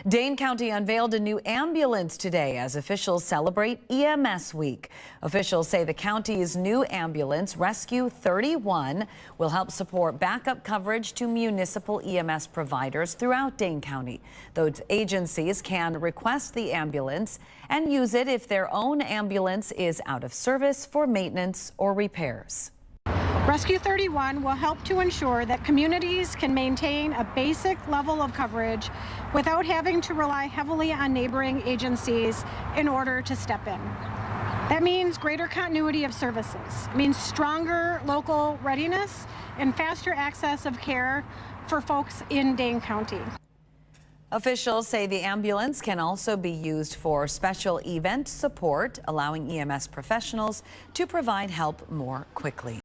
Dane County unveiled a new ambulance today as officials celebrate EMS Week. Officials say the county's new ambulance, Rescue 31, will help support backup coverage to municipal EMS providers throughout Dane County. Those agencies can request the ambulance and use it if their own ambulance is out of service for maintenance or repairs. Rescue 31 will help to ensure that communities can maintain a basic level of coverage without having to rely heavily on neighboring agencies in order to step in. That means greater continuity of services, it means stronger local readiness and faster access of care for folks in Dane County. Officials say the ambulance can also be used for special event support, allowing EMS professionals to provide help more quickly.